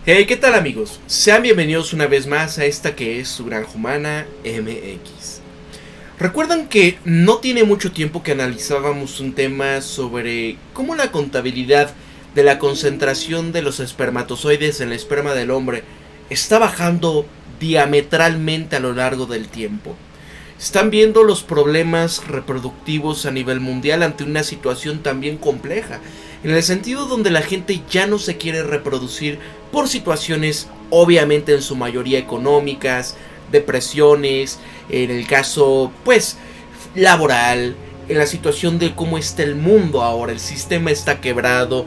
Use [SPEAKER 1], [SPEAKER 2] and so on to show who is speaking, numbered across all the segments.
[SPEAKER 1] Hey, ¿qué tal amigos? Sean bienvenidos una vez más a esta que es su Granja Humana MX. ¿Recuerdan que no tiene mucho tiempo que analizábamos un tema sobre cómo la contabilidad de la concentración de los espermatozoides en el esperma del hombre está bajando diametralmente a lo largo del tiempo? Están viendo los problemas reproductivos a nivel mundial ante una situación también compleja, en el sentido donde la gente ya no se quiere reproducir por situaciones obviamente en su mayoría económicas, depresiones, en el caso pues laboral, en la situación de cómo está el mundo ahora, el sistema está quebrado,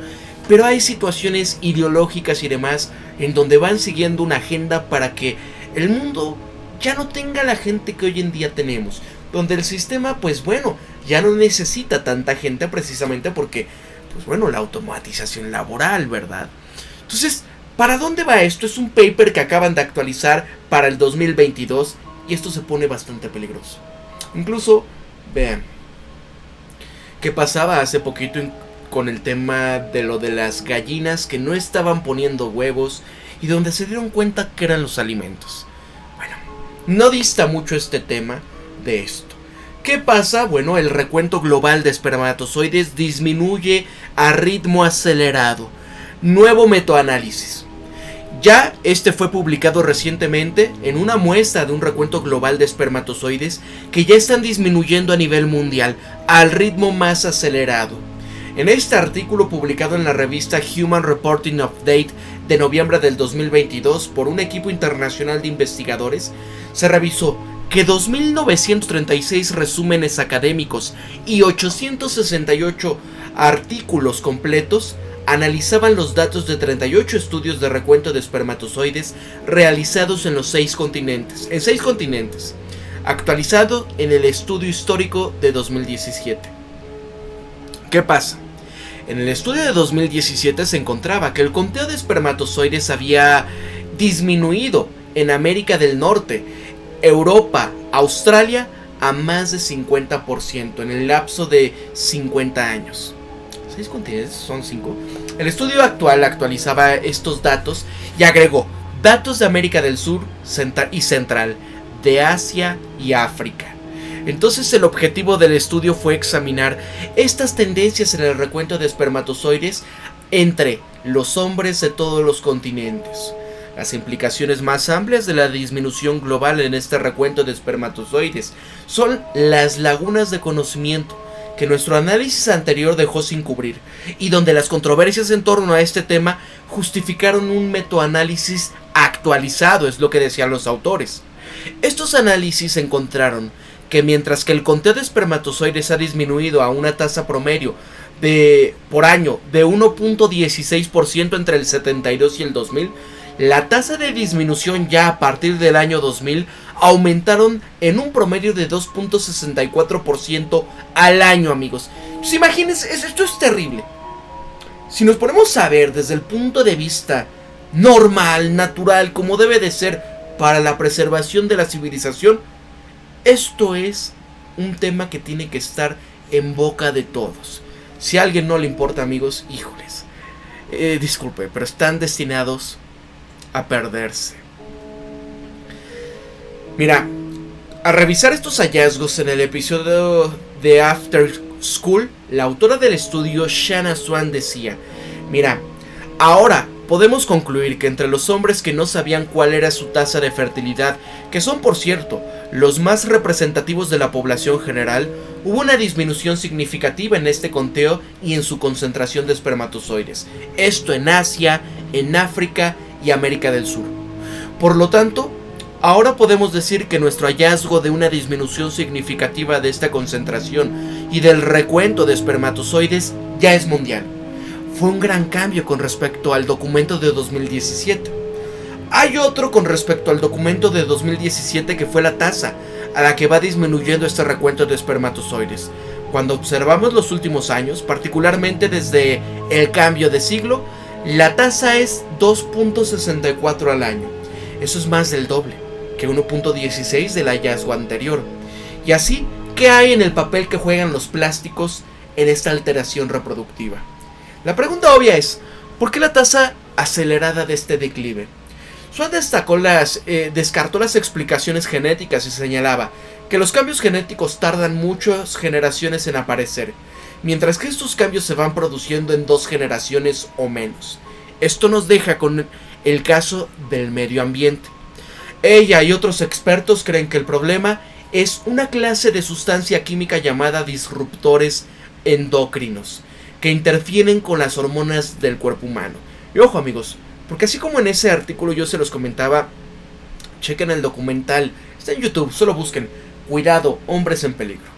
[SPEAKER 1] pero hay situaciones ideológicas y demás en donde van siguiendo una agenda para que el mundo ya no tenga la gente que hoy en día tenemos, donde el sistema pues bueno, ya no necesita tanta gente precisamente porque pues bueno, la automatización laboral, ¿verdad? Entonces, ¿para dónde va esto? Es un paper que acaban de actualizar para el 2022 y esto se pone bastante peligroso. Incluso, vean, ¿qué pasaba hace poquito con el tema de lo de las gallinas que no estaban poniendo huevos y donde se dieron cuenta que eran los alimentos? Bueno, no dista mucho este tema de esto. ¿Qué pasa? Bueno, el recuento global de espermatozoides disminuye a ritmo acelerado. Nuevo metaanálisis. Ya este fue publicado recientemente en una muestra de un recuento global de espermatozoides que ya están disminuyendo a nivel mundial al ritmo más acelerado. En este artículo publicado en la revista Human Reporting Update de noviembre del 2022 por un equipo internacional de investigadores, se revisó que 2.936 resúmenes académicos y 868 artículos completos analizaban los datos de 38 estudios de recuento de espermatozoides realizados en los 6 continentes, actualizado en el estudio histórico de 2017. ¿Qué pasa? En el estudio de 2017 se encontraba que el conteo de espermatozoides había disminuido en América del Norte, Europa, Australia a más de 50% en el lapso de 50 años. 6 continentes son 5. El estudio actualizaba estos datos y agregó datos de América del Sur y Central, de Asia y África. Entonces el objetivo del estudio fue examinar estas tendencias en el recuento de espermatozoides entre los hombres de todos los continentes. Las implicaciones más amplias de la disminución global en este recuento de espermatozoides son las lagunas de conocimiento que nuestro análisis anterior dejó sin cubrir, y donde las controversias en torno a este tema justificaron un metaanálisis actualizado, es lo que decían los autores. Estos análisis encontraron que mientras que el conteo de espermatozoides ha disminuido a una tasa promedio por año de 1.16% entre el 72 y el 2000, la tasa de disminución ya a partir del año 2000 aumentaron en un promedio de 2.64% al año, amigos. Pues imagínense, esto es terrible. Si nos ponemos a ver desde el punto de vista normal, natural, como debe de ser para la preservación de la civilización, esto es un tema que tiene que estar en boca de todos. Si a alguien no le importa, amigos, híjoles, disculpe, pero están destinados a perderse. Mira, al revisar estos hallazgos en el episodio de After School, la autora del estudio, Shanna Swan, decía: mira, ahora podemos concluir que entre los hombres que no sabían cuál era su tasa de fertilidad, que son por cierto los más representativos de la población general, hubo una disminución significativa en este conteo y en su concentración de espermatozoides. Esto en Asia, en África y América del Sur. Por lo tanto, ahora podemos decir que nuestro hallazgo de una disminución significativa de esta concentración y del recuento de espermatozoides ya es mundial. Fue un gran cambio con respecto al documento de 2017. Hay otro con respecto al documento de 2017 que fue la tasa a la que va disminuyendo este recuento de espermatozoides. Cuando observamos los últimos años, particularmente desde el cambio de siglo, la tasa es 2.64 al año. Eso es más del doble que 1.16 del hallazgo anterior. Y así, ¿qué hay en el papel que juegan los plásticos en esta alteración reproductiva? La pregunta obvia es, ¿por qué la tasa acelerada de este declive. Swan descartó las explicaciones genéticas y señalaba que los cambios genéticos tardan muchas generaciones en aparecer, mientras que estos cambios se van produciendo en 2 generaciones o menos. Esto nos deja con el caso del medio ambiente. Ella y otros expertos creen que el problema es una clase de sustancia química llamada disruptores endocrinos, que interfieren con las hormonas del cuerpo humano. Y ojo, amigos, porque así como en ese artículo yo se los comentaba, chequen el documental, está en YouTube, solo busquen Cuidado, hombres en peligro.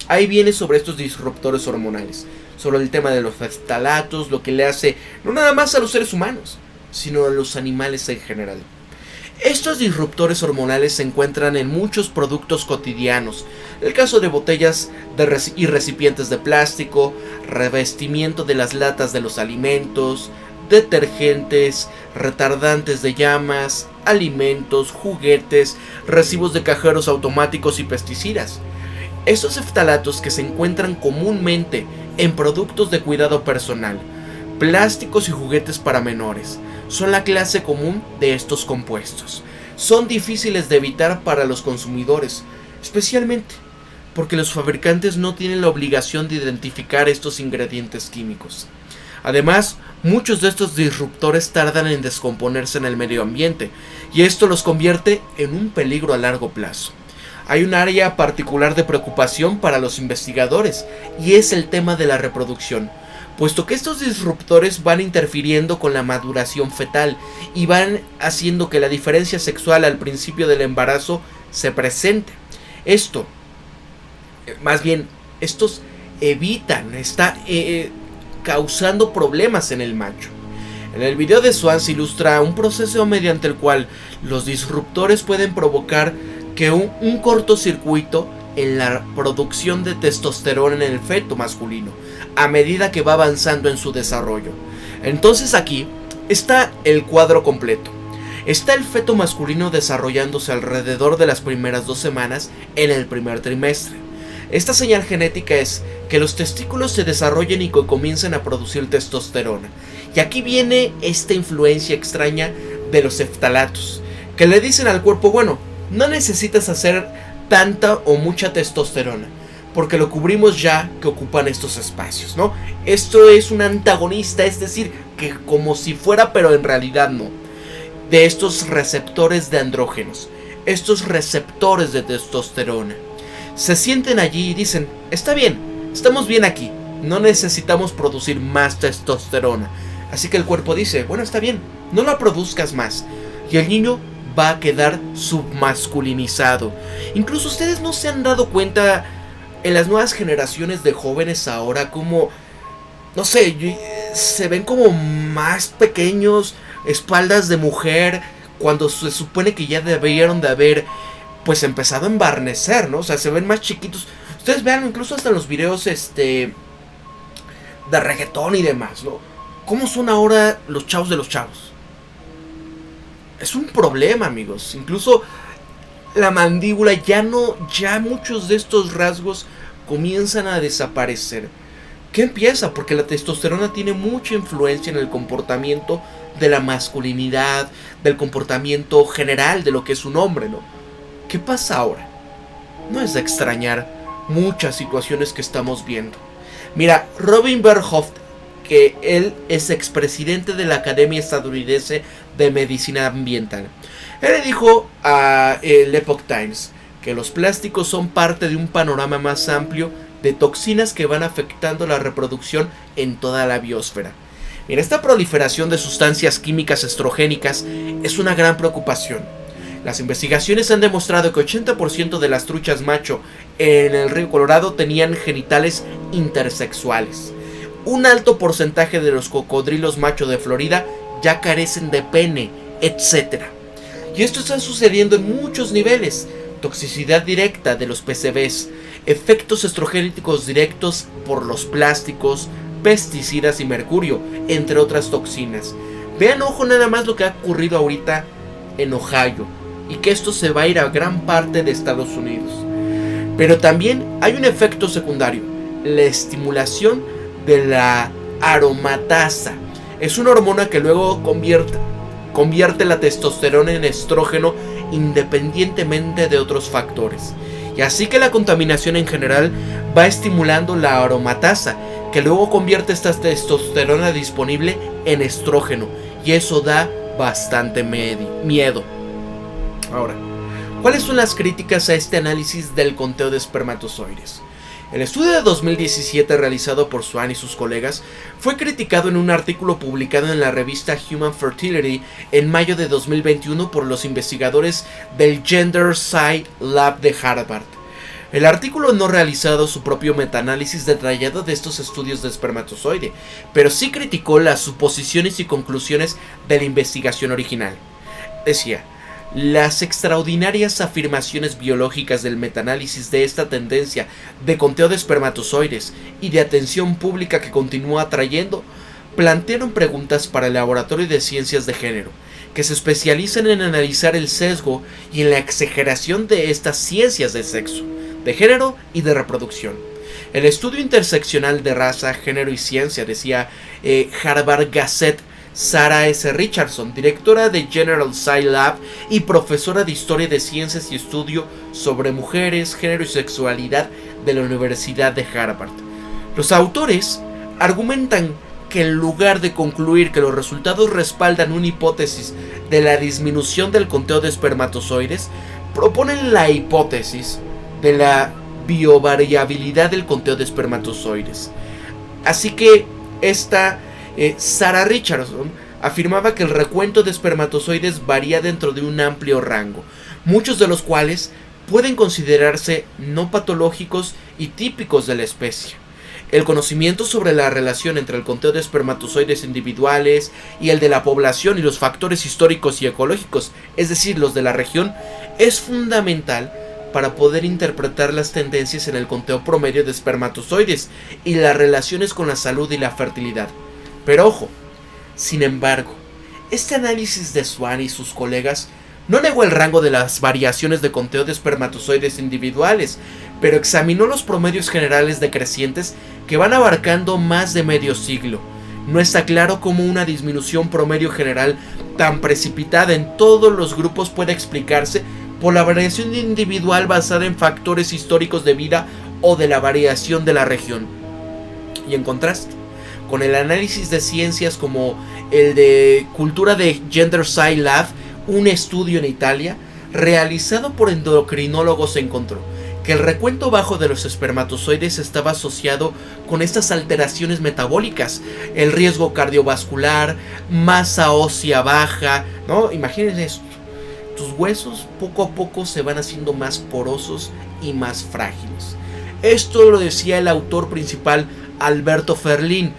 [SPEAKER 1] Ahí viene sobre estos disruptores hormonales, sobre el tema de los phtalatos, lo que le hace no nada más a los seres humanos, sino a los animales en general. Estos disruptores hormonales se encuentran en muchos productos cotidianos, el caso de botellas y recipientes de plástico, revestimiento de las latas de los alimentos, detergentes, retardantes de llamas, alimentos, juguetes, recibos de cajeros automáticos y pesticidas. Estos phtalatos que se encuentran comúnmente en productos de cuidado personal, plásticos y juguetes para menores, son la clase común de estos compuestos. Son difíciles de evitar para los consumidores, especialmente porque los fabricantes no tienen la obligación de identificar estos ingredientes químicos. Además, muchos de estos disruptores tardan en descomponerse en el medio ambiente, y esto los convierte en un peligro a largo plazo. Hay un área particular de preocupación para los investigadores, y es el tema de la reproducción, puesto que estos disruptores van interfiriendo con la maduración fetal y van haciendo que la diferencia sexual al principio del embarazo se presente. Estos evitan, causando problemas en el macho. En el video de Swan se ilustra un proceso mediante el cual los disruptores pueden provocar que un cortocircuito en la producción de testosterona en el feto masculino a medida que va avanzando en su desarrollo. Entonces aquí está el cuadro completo. Está el feto masculino desarrollándose alrededor de las primeras 2 semanas en el primer trimestre. Esta señal genética es que los testículos se desarrollen y que comiencen a producir testosterona. Y aquí viene esta influencia extraña de los phtalatos, que le dicen al cuerpo, bueno, no necesitas hacer tanta o mucha testosterona, porque lo cubrimos ya que ocupan estos espacios, ¿no? Esto es un antagonista, es decir, que como si fuera, pero en realidad no, de estos receptores de andrógenos, estos receptores de testosterona. Se sienten allí y dicen, está bien, estamos bien aquí, no necesitamos producir más testosterona. Así que el cuerpo dice, bueno, está bien, no la produzcas más. Y el niño va a quedar submasculinizado. Incluso ustedes no se han dado cuenta en las nuevas generaciones de jóvenes ahora como, no sé, se ven como más pequeños, espaldas de mujer, cuando se supone que ya debieron de haber pues empezado a embarnecer, ¿no? O sea, se ven más chiquitos. Ustedes vean incluso hasta los videos de reggaetón y demás, ¿no? ¿Cómo son ahora los chavos de los chavos? Es un problema, amigos. Incluso la mandíbula ya muchos de estos rasgos comienzan a desaparecer. ¿Qué empieza? Porque la testosterona tiene mucha influencia en el comportamiento de la masculinidad, del comportamiento general de lo que es un hombre, ¿no? ¿Qué pasa ahora? No es de extrañar muchas situaciones que estamos viendo. Mira, Robin Berhoff, que él es expresidente de la Academia Estadounidense de Medicina Ambiental, él le dijo a el Epoch Times que los plásticos son parte de un panorama más amplio de toxinas que van afectando la reproducción en toda la biosfera. Mira, esta proliferación de sustancias químicas estrogénicas es una gran preocupación. Las investigaciones han demostrado que 80% de las truchas macho en el río Colorado tenían genitales intersexuales. Un alto porcentaje de los cocodrilos macho de Florida ya carecen de pene, etc. Y esto está sucediendo en muchos niveles. Toxicidad directa de los PCBs, efectos estrogénicos directos por los plásticos, pesticidas y mercurio, entre otras toxinas. Vean, ojo, nada más lo que ha ocurrido ahorita en Ohio, y que esto se va a ir a gran parte de Estados Unidos. Pero también hay un efecto secundario, la estimulación de la aromatasa. Es una hormona que luego convierte la testosterona en estrógeno independientemente de otros factores. Y así que la contaminación en general va estimulando la aromatasa, que luego convierte esta testosterona disponible en estrógeno. Y eso da bastante miedo. Ahora, ¿cuáles son las críticas a este análisis del conteo de espermatozoides? El estudio de 2017 realizado por Swan y sus colegas fue criticado en un artículo publicado en la revista Human Fertility en mayo de 2021 por los investigadores del Gender Sci Lab de Harvard. El artículo no ha realizado su propio metaanálisis detallado de estos estudios de espermatozoide, pero sí criticó las suposiciones y conclusiones de la investigación original. Decía: las extraordinarias afirmaciones biológicas del metaanálisis de esta tendencia de conteo de espermatozoides y de atención pública que continúa atrayendo, plantearon preguntas para el Laboratorio de Ciencias de Género, que se especializan en analizar el sesgo y en la exageración de estas ciencias de sexo, de género y de reproducción. El estudio interseccional de raza, género y ciencia, decía Harvard Gazette, Sarah S. Richardson, directora de General Sci Lab y profesora de Historia de Ciencias y Estudio sobre Mujeres, Género y Sexualidad de la Universidad de Harvard. Los autores argumentan que en lugar de concluir que los resultados respaldan una hipótesis de la disminución del conteo de espermatozoides, proponen la hipótesis de la biovariabilidad del conteo de espermatozoides. Así que Sarah Richardson afirmaba que el recuento de espermatozoides varía dentro de un amplio rango, muchos de los cuales pueden considerarse no patológicos y típicos de la especie. El conocimiento sobre la relación entre el conteo de espermatozoides individuales y el de la población y los factores históricos y ecológicos, es decir, los de la región, es fundamental para poder interpretar las tendencias en el conteo promedio de espermatozoides y las relaciones con la salud y la fertilidad. Pero ojo, sin embargo, este análisis de Swan y sus colegas no negó el rango de las variaciones de conteo de espermatozoides individuales, pero examinó los promedios generales decrecientes que van abarcando más de medio siglo. No está claro cómo una disminución promedio general tan precipitada en todos los grupos puede explicarse por la variación individual basada en factores históricos de vida o de la variación de la región. Y en contraste, con el análisis de ciencias como el de cultura de Gender Sci Lab, un estudio en Italia realizado por endocrinólogos encontró que el recuento bajo de los espermatozoides estaba asociado con estas alteraciones metabólicas, el riesgo cardiovascular, masa ósea baja, ¿no? Imagínense esto, tus huesos poco a poco se van haciendo más porosos y más frágiles. Esto lo decía el autor principal, Alberto Ferlin,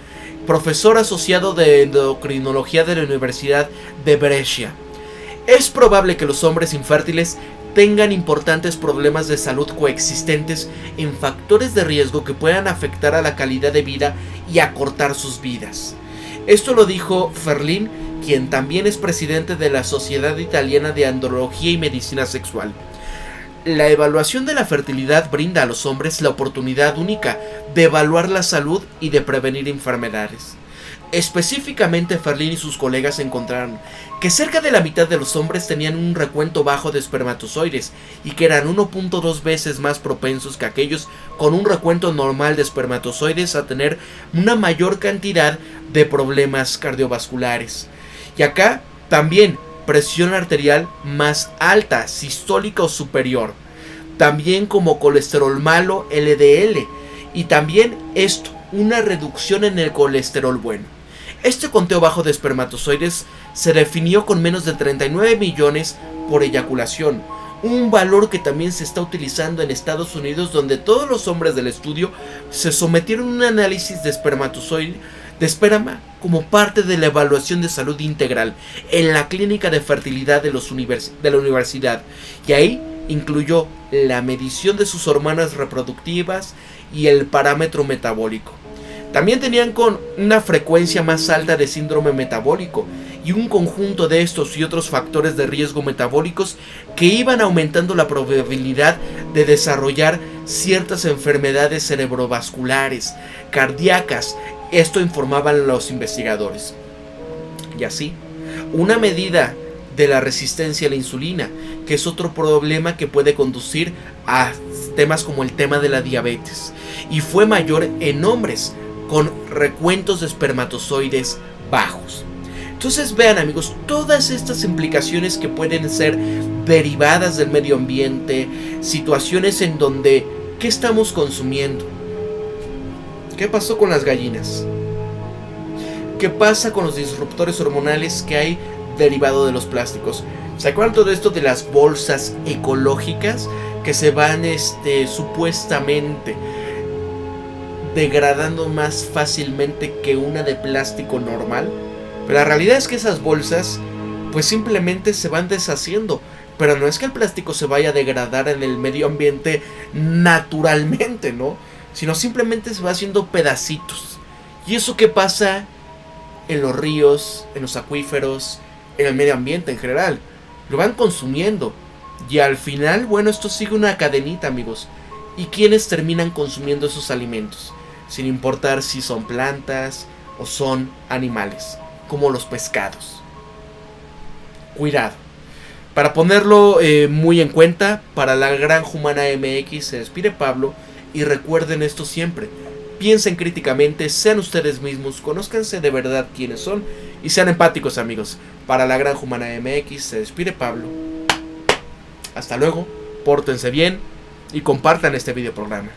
[SPEAKER 1] profesor asociado de endocrinología de la Universidad de Brescia. Es probable que los hombres infértiles tengan importantes problemas de salud coexistentes en factores de riesgo que puedan afectar a la calidad de vida y acortar sus vidas. Esto lo dijo Ferlin, quien también es presidente de la Sociedad Italiana de Andrología y Medicina Sexual. La evaluación de la fertilidad brinda a los hombres la oportunidad única de evaluar la salud y de prevenir enfermedades. Específicamente, Ferlin y sus colegas encontraron que cerca de la mitad de los hombres tenían un recuento bajo de espermatozoides y que eran 1.2 veces más propensos que aquellos con un recuento normal de espermatozoides a tener una mayor cantidad de problemas cardiovasculares. Y acá también presión arterial más alta, sistólica o superior, también como colesterol malo, LDL, y también una reducción en el colesterol bueno. Este conteo bajo de espermatozoides se definió con menos de 39 millones por eyaculación, un valor que también se está utilizando en Estados Unidos, donde todos los hombres del estudio se sometieron a un análisis de esperma como parte de la evaluación de salud integral en la clínica de fertilidad de la universidad, y ahí incluyó la medición de sus hormonas reproductivas y el parámetro metabólico. También tenían con una frecuencia más alta de síndrome metabólico y un conjunto de estos y otros factores de riesgo metabólicos que iban aumentando la probabilidad de desarrollar ciertas enfermedades cerebrovasculares, cardíacas. Esto informaban los investigadores. y así. Una medida de la resistencia a la insulina, que es otro problema que puede conducir a temas como el tema de la diabetes, y fue mayor en hombres con recuentos de espermatozoides bajos. Entonces vean, amigos, todas estas implicaciones que pueden ser derivadas del medio ambiente, situaciones en donde, ¿qué estamos consumiendo? ¿Qué pasó con las gallinas? ¿Qué pasa con los disruptores hormonales que hay derivado de los plásticos? ¿Se acuerdan todo esto de las bolsas ecológicas que se van supuestamente degradando más fácilmente que una de plástico normal? Pero la realidad es que esas bolsas pues simplemente se van deshaciendo. Pero no es que el plástico se vaya a degradar en el medio ambiente naturalmente, ¿no? Sino simplemente se va haciendo pedacitos. ¿Y eso qué pasa en los ríos, en los acuíferos, en el medio ambiente en general? Lo van consumiendo. Y al final, bueno, esto sigue una cadenita, amigos. ¿Y quiénes terminan consumiendo esos alimentos? Sin importar si son plantas o son animales, como los pescados. Cuidado. Para ponerlo muy en cuenta, para la Granja Humana MX se despide Pablo, y recuerden esto siempre: piensen críticamente, sean ustedes mismos, conózcanse de verdad quiénes son y sean empáticos, amigos. Para la Granja Humana MX se despide Pablo. Hasta luego, pórtense bien y compartan este video programa.